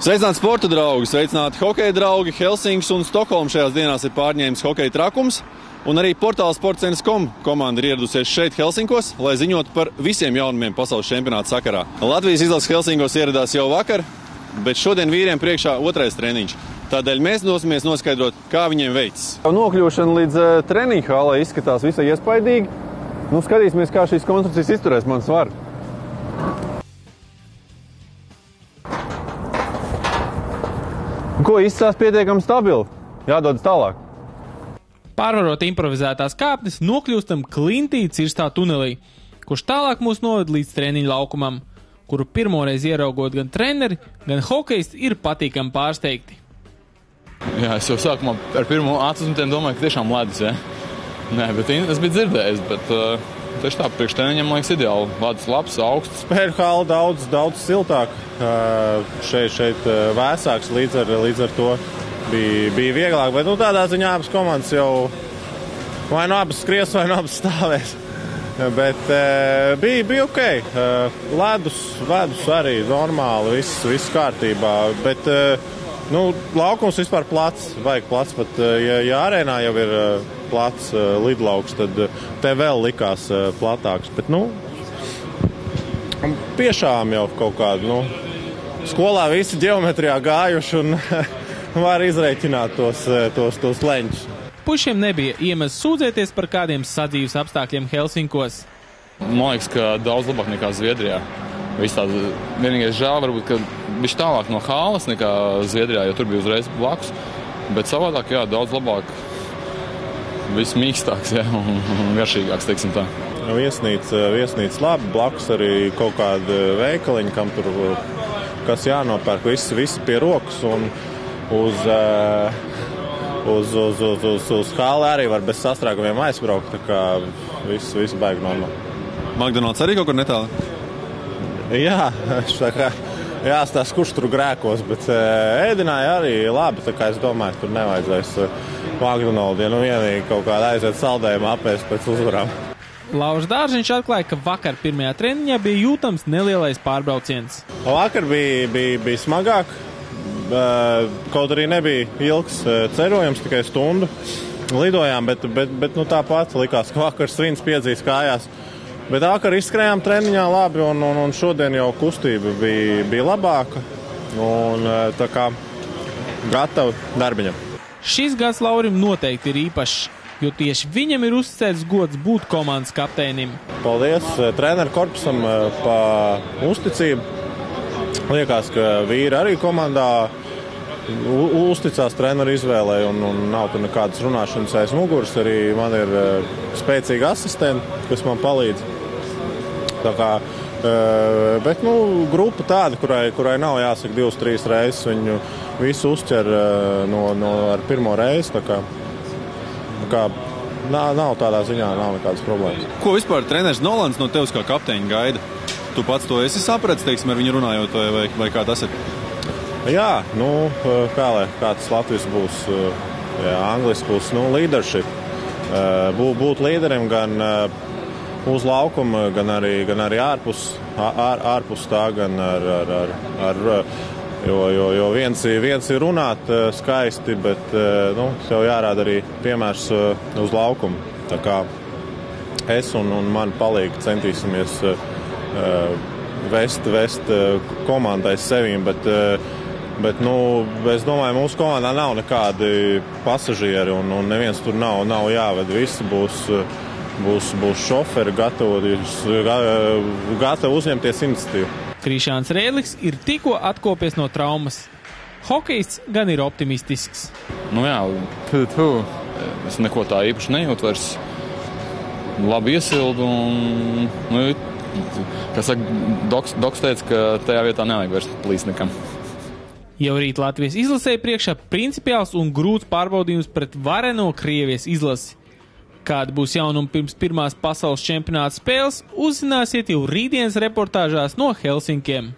Sveicināti sporta draugi, sveicināti hokeja draugi. Helsinks un Stokholma šajās dienās ir pārņēmis hokeja trakums. Un arī portāla sportcentrs.com komanda ir ieradusies šeit Helsinkos, lai ziņotu par visiem jaunumiem pasaules čempionāta sakarā. Latvijas izlases Helsinkos ieradās jau vakar, bet šodien vīriem priekšā otrais treniņš. Tādēļ mēs dosimies noskaidrot, kā viņiem veicas. Nokļūšana līdz treniņu hālai izskatās visai iespaidīgi. Skatīsimies, kā šīs konstrukcijas izturēs man svaru. Ko izcās pietiekami stabili? Jādodas tālāk. Pārvarot improvizētās kāpnes, nokļūstam klintī cirstā tunelī, kurš tālāk mūs noved līdz treniņu laukumam, kuru pirmoreiz ieraugot gan treneri, gan hokejisti ir patīkami pārsteigti. Jā, es jau sākumā ar pirmo atsuzmetienu domāju, ka tiešām ledus, ja? Nē, bet es biju dzirdējis, bet tieši tā, priekš treniņiem, man liekas, ideāli. Ledus labs, augsts. Spēļu hāla daudz siltāk, šeit vēsāks, līdz ar to bija vieglāk, bet tādā ziņā abas komandas jau vai nu abas skries, vai nu abas stāvēs. Bet bija ok. Ledus arī normāli, viss kārtībā, bet laukums vispār plats, vajag plats, pat ja arēnā jau ir plats lidlauks, tad te vēl likās platāks, bet tiešām jau kaut kādu, skolā visi ģeometrijā gājuši un var izreikināt tos leņķus. Pušiem nebija iemesls sūdzēties par kādiem sadzīves apstākļiem Helsinkos. Man liekas, ka daudz labāk nekā Zviedrijā. Vienīgais žēl varbūt, ka bišķi tālāk no hālas nekā Zviedrijā, jo tur bija uzreiz blakus. Bet savādāk, jā, daudz labāk. Viss mīkstāks, jā, un garšīgāks, teiksim tā. Viesnīca labi, blakus arī kaut kādi veikaliņi, kam tur kas jānopērk, visi pie rokas un uz hāli arī var bez sastrēgumiem aizbraukt, tā kā viss baigi normāli. McDonald's arī kaut kur netāli? Jā, jāstāsta, kurš tur grēkos, bet ēdināja arī labi, tā kā es domāju, tur nevajadzēs McDonald's, ja vienīgi kaut kādā aiziet saldējumu apēst pēc uzvarām. Lauris Dārziņš atklāja, ka vakar pirmajā treniņā bija jūtams nelielais pārbrauciens. Vakar bija smagāk. Kaut arī nebija ilgs ceļojums, tikai stundu lidojām, bet tāpat likās, ka vakar svins piedzīs kājās. Bet vakar izskrējām treniņā labi un šodien jau kustība bija labāka un tā kā gatava darbiņam. Šis gads Laurim noteikti ir īpašs, jo tieši viņam ir uzticēts gods būt komandas kapteinim. Paldies treneru korpusam par uzticību. Liekas, ka vīri arī komandā uzticās treneru izvēlē un nav tur nekādas runāšanas aiz muguras. Arī man ir spēcīgi asistenti, kas man palīdz. Tā kā, bet grupa tāda, kurai nav jāsaka 2-3 reizes, viņu visu uzķer ar pirmo reizi. Tā kā nav tādā ziņā, nav nekādas problēmas. Ko vispār treneris Nolans no tevis kā kapteiņa gaida? Tu pats to esi sapratis, teiksim, ar viņu runājot, vai kā tas ir? Jā, kā tas Latvijas būs, angliski būs, leadership. Būt līderim gan uz laukuma, gan arī ārpus tā, gan jo viens ir runāt skaisti, bet tev jārāda arī piemērs uz laukuma. Tā kā es un mani palīgi centīsimies vest komandai sevīm, bet es domāju, mūsu komandā nav nekādi pasažieri un neviens tur nav jāved. Visi būs šoferi gatavi uzņemties iniciatīvu. Krišāns Rēliks ir tikko atkopies no traumas. Hokejists gan ir optimistisks. Jā, es neko tā īpaši nejūtu vairs. Labi iesildu un, kā saka, doks teica, ka tajā vietā nevajag vairs plīst nekam. Jau rīt Latvijas izlasē priekšā principiāls un grūts pārbaudījums pret vareno Krievijas izlasi. Kāda būs jaunuma pirms pirmās pasaules čempionāta spēles, uzzināsiet jau rītdienas reportāžās no Helsinkiem.